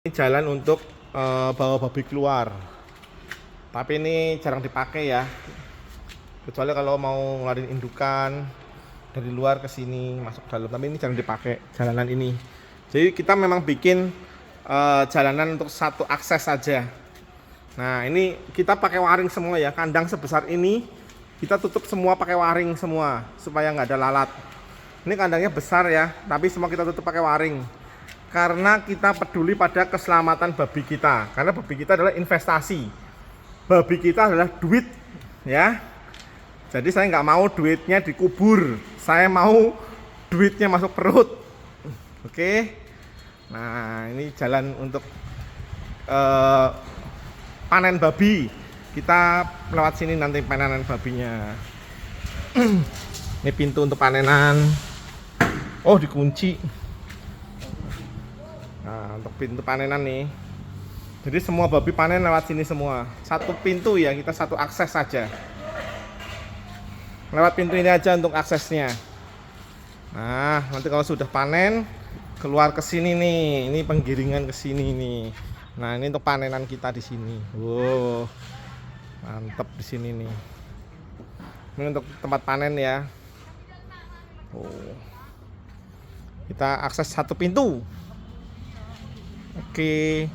Ini jalan untuk bawa babi keluar, tapi ini jarang dipakai ya, kecuali kalau mau ngeluarin indukan dari luar ke sini masuk dalam, tapi ini jarang dipakai jalanan ini. Jadi kita memang bikin jalanan untuk satu akses saja. Nah ini kita pakai waring semua ya, kandang sebesar ini kita tutup semua pakai waring semua supaya nggak ada lalat. Ini kandangnya besar ya, tapi semua kita tutup pakai waring karena kita peduli pada keselamatan babi kita, karena babi kita adalah investasi, babi kita adalah duit ya. Jadi saya nggak mau duitnya dikubur, saya mau duitnya masuk perut. Oke, nah ini jalan untuk panen babi, kita lewat sini nanti panenan babinya. Ini pintu untuk panenan, oh dikunci. Nah, untuk pintu panenan nih. Jadi semua babi panen lewat sini semua. Satu pintu ya, kita satu akses saja. Lewat pintu ini aja untuk aksesnya. Nah, nanti kalau sudah panen keluar ke sini nih. Ini penggiringan ke sini nih. Nah, ini untuk panenan kita di sini. Wow. Mantap di sini nih. Ini untuk tempat panen ya. Oh. Kita akses satu pintu. Oke.